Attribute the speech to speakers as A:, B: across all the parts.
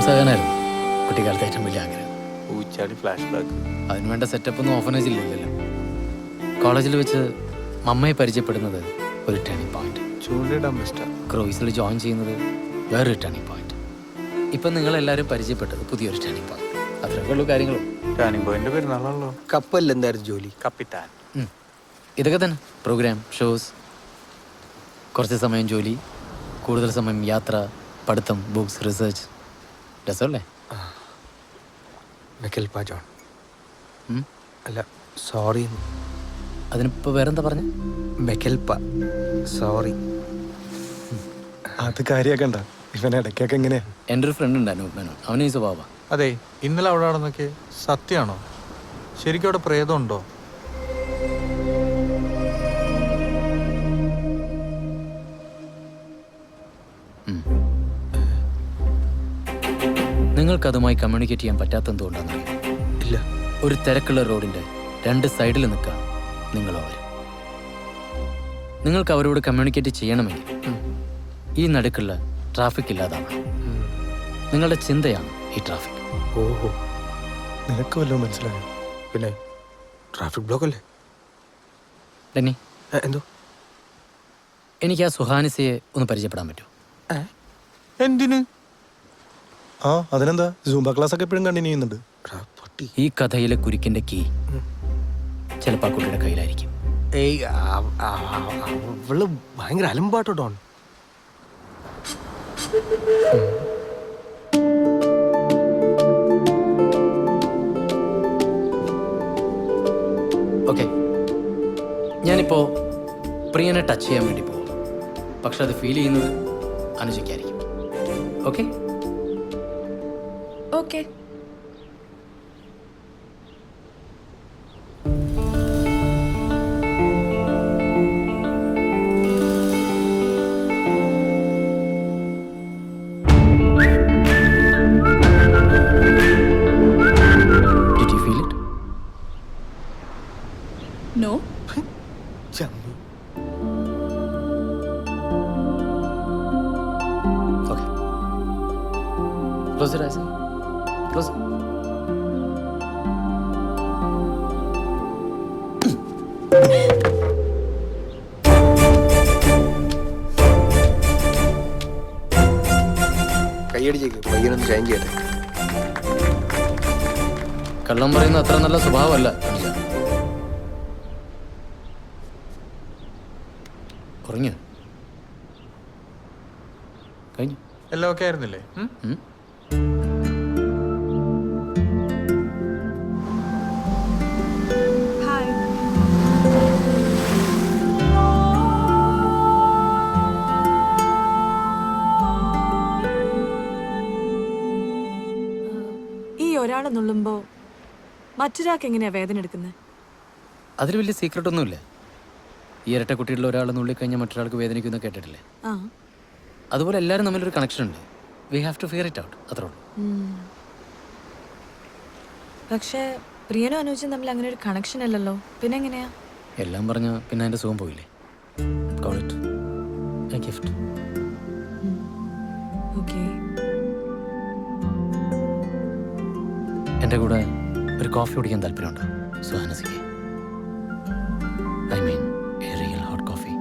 A: Drums ആകാനായിരുന്നു കുട്ടിക്കാലത്തെ ഏറ്റവും വലിയ ആഗ്രഹം.
B: ഊച്ചാടി ഫ്ലാഷ് ബാക്ക്.
A: അതിനുവേണ്ട സെറ്റപ്പൊന്നും ഓഫനേജിലില്ലല്ലോ. കോളേജിൽ വെച്ച് മമ്മയെ പരിചയപ്പെടുന്നത് ഒരു ടേണിംഗ് പോയിന്റ്.
B: ചൂണ്ടിടാൻ ബെസ്റ്റാ.
A: ക്രൂയിസിൽ ജോയിൻ ചെയ്യുന്നത് വേറൊരു ടേണിംഗ് പോയിന്റ്. ഇപ്പം നിങ്ങളെല്ലാവരും പരിചയപ്പെട്ടത് പുതിയൊരു ടേണിംഗ് പോയിന്റ്. അത്രയൊക്കെ ഉള്ളൂ കാര്യങ്ങളും.
B: ടേണിംഗ് പോയിന്റ് പെരുന്നാളാണല്ലോ.
C: കപ്പലിൽ എന്തായിരുന്നു ജോലി?
B: കപ്പിത്താൻ.
A: ഇതൊക്കെ തന്നെ പ്രോഗ്രാം, ഷോസ്, കുറച്ച് സമയം ജോലി, കൂടുതൽ സമയം യാത്ര, പഠിത്തം, ബുക്സ്, റിസർച്ച്. രസമല്ലേ?
C: മെക്കൽപ ജോൺ. അല്ല, സോറി.
A: അതിനിപ്പോൾ വേറെന്താ പറഞ്ഞ?
C: മെക്കൽപ, സോറി.
D: അത് കാര്യാക്കണ്ട. ഇവൻ ഇടയ്ക്കൊക്കെ എങ്ങനെയാ?
A: എൻ്റെ ഒരു ഫ്രണ്ട് ഉണ്ട് അനൂപ് മേനോൻ. അവന് ഈ സ്വഭാവം.
B: അതെ, ഇന്നലെ അവിടെ നടന്നൊക്കെ സത്യമാണോ? ശരിക്കും അവിടെ പ്രേതമുണ്ടോ?
A: നിങ്ങൾക്കതുമായി കമ്മ്യൂണിക്കേറ്റ് ചെയ്യാൻ പറ്റാത്തെന്തുകൊണ്ടാണെന്നറിയോ?
C: ഇല്ല.
A: ഒരു തിരക്കുള്ള റോഡിൻ്റെ രണ്ട് സൈഡിൽ നിൽക്കുക നിങ്ങളോ അവർ. നിങ്ങൾക്ക് അവരോട് കമ്മ്യൂണിക്കേറ്റ് ചെയ്യണമെങ്കിൽ ഈ നടുക്കുള്ള ട്രാഫിക് ഇല്ലാതാവണം. നിങ്ങളുടെ ചിന്തയാണ് ഈ ട്രാഫിക്.
C: ഓഹോ,
D: നിനക്ക് വല്ലതും മനസ്സിലായോ?
C: പിന്നെ ട്രാഫിക് ബ്ലോക്ക് അല്ലേ?
A: ഡെന്നി,
C: എന്തോ?
A: എനിക്ക് ആ സുഹാനിസയെ ഒന്ന് പരിചയപ്പെടാൻ പറ്റുമോ?
B: എന്തിന്?
D: ആ, അതിനെന്താ? സൂംബ ക്ലാസ് ഒക്കെ എപ്പോഴും കണ്ടിന്യൂ ചെയ്യുന്നുണ്ട്.
A: ഈ കഥയിലെ കുരുക്കിന്റെ കീ ചിലപ്പോൾ ആ കുട്ടിയുടെ കയ്യിലായിരിക്കും.
C: ഏയ്, അവള് ഭയങ്കര അലമ്പാട്ടോ ഡോൺ.
A: ഓക്കെ, ഞാനിപ്പോ പ്രിയനെ ടച്ച് ചെയ്യാൻ വേണ്ടി പോകും. പക്ഷെ അത് ഫീൽ ചെയ്യുന്നത് അനുജയ്ക്കായിരിക്കും. Okay?
E: Okay.
A: Did you feel it?
E: No.
C: ചമ്മി.
A: Okay. Close your eyes. Close.
C: കൈയടിച്ചേക്ക്, പയ്യനൊന്ന് ഷൈൻ ചെയ്യട്ടെ.
A: കള്ളം പറയുന്ന അത്ര നല്ല സ്വഭാവമല്ല അനുജ. കുറഞ്ഞു കഴിഞ്ഞു.
B: എല്ലാം ഒക്കെ ആയിരുന്നില്ലേ?
E: Hi. ഈ ഒരാളെ നുള്ളുമ്പോ മറ്റൊരാൾക്ക് എങ്ങനെയാ വേദന എടുക്കുന്നത്?
A: അതിൽ വലിയ സീക്രട്ട് ഒന്നുമില്ല. ഈ ഇരട്ട കുട്ടികളിൽ ഒരാൾ നുള്ളിക്കഴിഞ്ഞാൽ മറ്റൊരാൾക്ക് വേദനിക്കുന്ന കേട്ടിട്ടില്ലേ?
E: ആ.
A: അതുപോലെ എല്ലാവരും തമ്മിലൊരു കണക്ഷൻ ഉണ്ട്. We have to fear it out. അത്രേ ഉള്ളൂ.
E: പക്ഷേ പ്രിയനും അനുജും തമ്മിൽ അങ്ങനെ ഒരു കണക്ഷൻ അല്ലല്ലോ. പിന്നെ എങ്ങനെയാ?
A: എല്ലാം പറഞ്ഞ പിന്നെ അതിൻ്റെ സുഖം പോയില്ലേ? Call it a gift.
E: Okay.
A: എൻ്റെ കൂടെ ഒരു കോഫി കുടിക്കാൻ താല്പര്യമുണ്ടോ സുഹാനസിക്ക്? I mean a real hot coffee.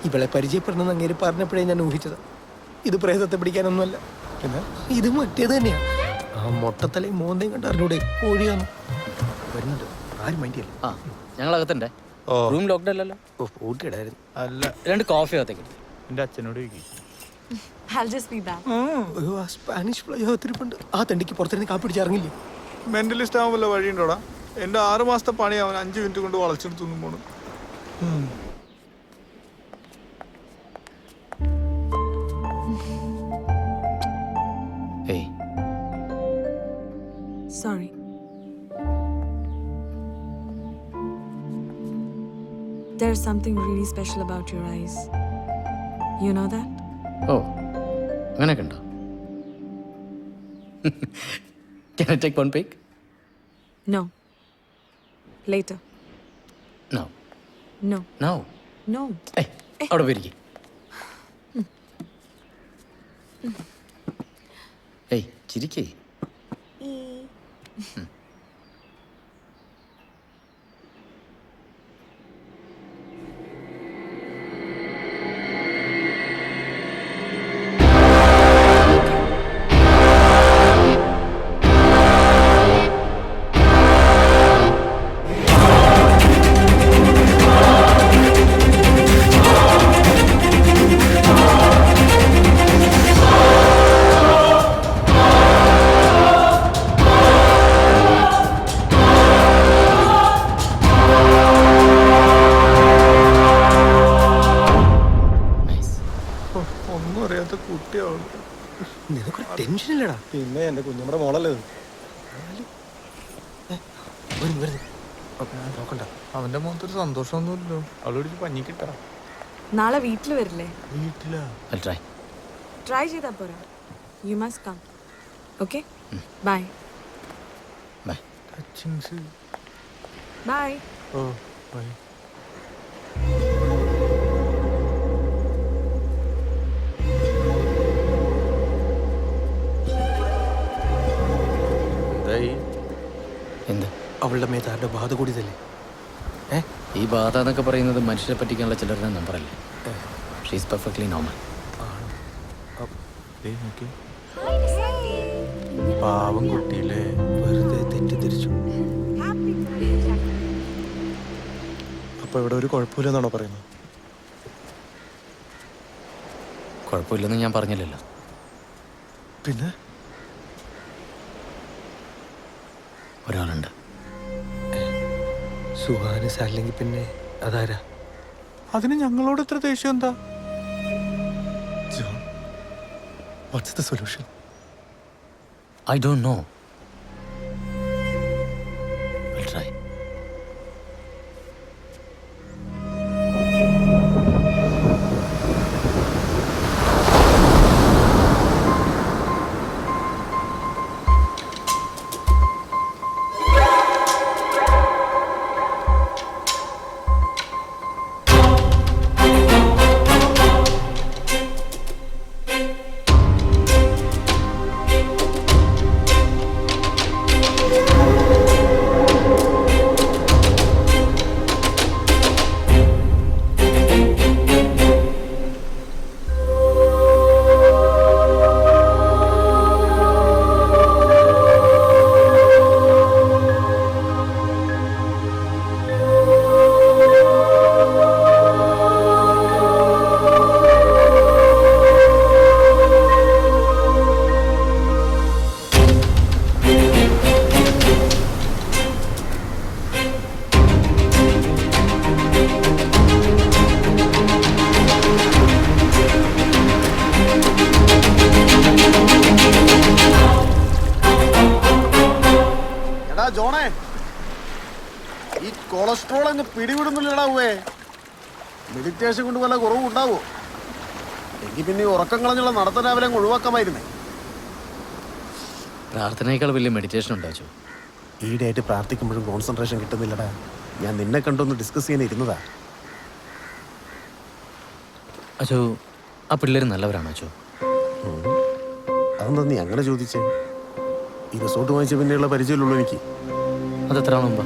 C: ഇവളെ പരിചയപ്പെടണമെന്ന് അങ്ങേര് പറഞ്ഞപ്പോഴേ ഞാൻ ഊഹിച്ചത്. ഇത് പ്രേതത്തെ പിടിക്കാനൊന്നുമല്ല, പിന്നെ ഇത് മറ്റേത് തന്നെയാ. ആ മൊട്ടത്തലയും മോന്തയും കണ്ട് അറിഞ്ഞൂടെ കോഴിയാണ്. വരുന്നുണ്ട്, ആരും മൈൻഡിയല്ല.
A: ആ, ഞങ്ങളകത്തുണ്ടേ. റൂം ലോക്ക്ഡ് അല്ലല്ലോ?
C: ഓ, പൂട്ടിയിടായിരുന്നു.
B: അല്ല,
A: 2 കോഫി അകത്തേക്ക്.
B: എൻ്റെ അച്ഛനോട് ചോദിക്കും.
E: I'll just be back.
C: അയ്യോ, ആ സ്പാനിഷ് ഫ്ലൈ തിരിപ്പുണ്ട്. ആ തണ്ടിക്ക് പുറത്തിരുന്ന് കാപ്പി പിടിച്ച് ഇറങ്ങില്ലേ?
B: മെന്റലിസ്റ്റ് ആവാൻ വല്ല വഴിയുണ്ടോടാ? എൻ്റെ 6 മാസത്തെ പണി അവൻ 5 മിനിറ്റ് കൊണ്ട് വളച്ചെടുത്തൊന്നും പോണു.
A: ഏയ്,
E: Sorry. There's something really special about your eyes. You know that?
A: ഓ, അങ്ങനെയൊക്കെ ഉണ്ടോ? Can I take one pic?
E: No. Later.
A: No.
E: No.
A: No.
E: No.
A: ഏയ്, അവിടെ പോയിരിക്കും. ഏയ് ചിരിക്കേ.
B: ഒന്നും അറിയാത്ത കുട്ടിയാവും.
C: നിനക്കൊരു ടെൻഷൻ ഇല്ലടാ.
D: പിന്നെ എൻ്റെ കുഞ്ഞമ്മയുടെ മോളല്ലേ ഇത്.
C: നോക്കണ്ട.
B: അവന്റെ മുഖത്തൊരു സന്തോഷമൊന്നുമില്ലല്ലോ. അവളോട് പഞ്ഞി കിട്ടാ.
E: നാളെ വീട്ടിൽ വരില്ലേ?
B: വീട്ടിലാ?
A: I'll try.
E: ട്രൈ ചെയ്താ പോരാ. You must come. Okay, bye.
A: Bye.
B: Touchings.
E: Bye.
B: ഓ ബൈ. എന്തായി?
A: എന്ത്?
C: അവളുടെ മേത്താരുടെ ബാധ കൂടിയതല്ലേ?
A: ഈ ബാധ എന്നൊക്കെ പറയുന്നത് മനുഷ്യരെ പറ്റിക്കാനുള്ള ചിലരുടെ നമ്പറല്ലേ? She's perfectly normal.
B: പാവം കുട്ടിയില്ലേ?
C: വെറുതെ തെറ്റിദ്ധരിച്ചു.
D: അപ്പൊ ഇവിടെ ഒരു കുഴപ്പമില്ലെന്നാണോ പറയുന്നത്?
A: കുഴപ്പമില്ലെന്ന് ഞാൻ പറഞ്ഞില്ലല്ലോ.
D: പിന്നെ
A: ഒരാളുണ്ട്.
C: സുഹാനസ് അല്ലെങ്കിൽ പിന്നെ അതാരാ?
B: അതിന് ഞങ്ങളോട് ഇത്ര ദേഷ്യം എന്താ?
D: John, what's the solution?
A: I don't know. I'll try.
F: ജോണേ, ഈ കൊളസ്ട്രോൾ അങ്ങ് പിടിവിടുന്നില്ലടാവേ. മെഡിറ്റേഷൻ കൊണ്ട് വല്ല കുറവുണ്ടാവോ? എനിക്ക് പിന്നെ ഉറക്കം കളഞ്ഞുള്ള നടത്തം രാവിലെ അങ്ങ് ഒഴിവാക്കാമായിരുന്നേ.
A: പ്രാർത്ഥനയേക്കാൾ വലിയ മെഡിറ്റേഷൻ ഉണ്ടോ അച്ചോ?
F: ഈയിടെയായിട്ട് പ്രാർത്ഥിക്കുമ്പോഴും കോൺസെൻട്രേഷൻ കിട്ടുന്നില്ലടാ. ഞാൻ നിന്നെ കണ്ടൊന്ന് ഡിസ്കസ് ചെയ്യാൻ ഇരുന്നതാ.
A: അച്ചോ, ആ പിള്ളേർ നല്ലവരാണോ അച്ചോ?
F: അതെന്താ നീ അങ്ങനെ ചോദിച്ചേ? ഈ റിസോർട്ട് വാങ്ങിച്ച പിന്നെയുള്ള പരിചയമുള്ളൂ എനിക്ക്.
A: അതെത്ര മുമ്പാ?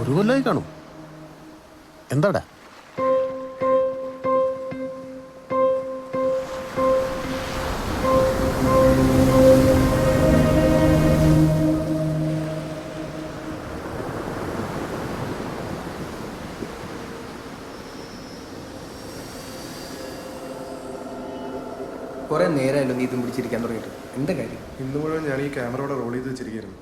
F: ഒരു കൊല്ലമായി കാണും. എന്താടാ?
C: കുറെ നേരമല്ലോ നീ ഇതും പിടിച്ചിരിക്കാൻ തുടങ്ങിയിട്ട്. എന്താ കാര്യം?
G: ഇന്ന് മുഴുവൻ ഞാൻ ഈ ക്യാമറയോടെ റോൾ ചെയ്ത് വെച്ചിരിക്കുന്നു.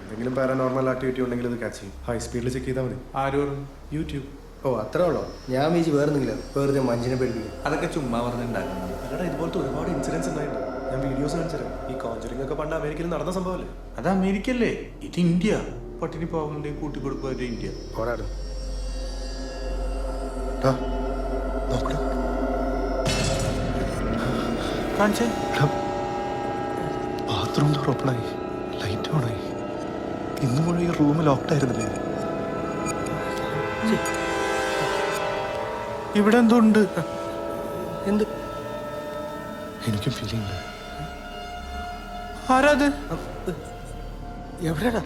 G: എന്തെങ്കിലും പാരാനോർമൽ ആക്ടിവിറ്റി ഉണ്ടെങ്കിൽ അത് ക്യാച്ച് ചെയ്യും. ഹൈ സ്പീഡിൽ ചെക്ക് ചെയ്താൽ മതി.
B: ആര് പറഞ്ഞു?
G: യൂട്യൂബ്.
C: ഓ അത്രേ ഉള്ളോ? ഞാൻ വീഴ്ച വേറെന്തെങ്കിലും വെറുതെ മഞ്ചിനെ പേടിപ്പിക്കും.
B: അതൊക്കെ ചുമ്മാ പറഞ്ഞിട്ടുണ്ടാക്കുന്നത്.
G: അല്ലടാ, ഇതുപോലത്തെ ഒരുപാട് ഇൻസിഡൻസ് ഉണ്ടായിട്ടുണ്ട്. ഞാൻ വീഡിയോസ് കാണിച്ചുതരാം. ഈ കോഞ്ചറിംഗ് ഒക്കെ പണ്ട് അമേരിക്കയിൽ നടന്ന സംഭവമല്ലേ?
B: അത് അമേരിക്കല്ലേ, ഇത് ഇന്ത്യ. പട്ടിണി പാവങ്ങളുടെ കൂട്ടിക്കൊടുക്കുക ഇന്ത്യ.
C: ഓടാടും
D: നോക്കടാ.
B: കാണിച്ചേ.
D: ബാത്റൂം ഡോർ ഓപ്പണായി, ലൈറ്റ് ഓണായി. ഇന്ന് മുഴുവൻ ഈ റൂം ലോക്ക്ഡായിരുന്നില്ലേ?
B: ഇവിടെ എന്തുണ്ട്?
C: എന്ത്?
D: എനിക്കും ഫീലിംഗ് ഉണ്ട്.
B: ആരാത്?
C: എവിടെയാടാ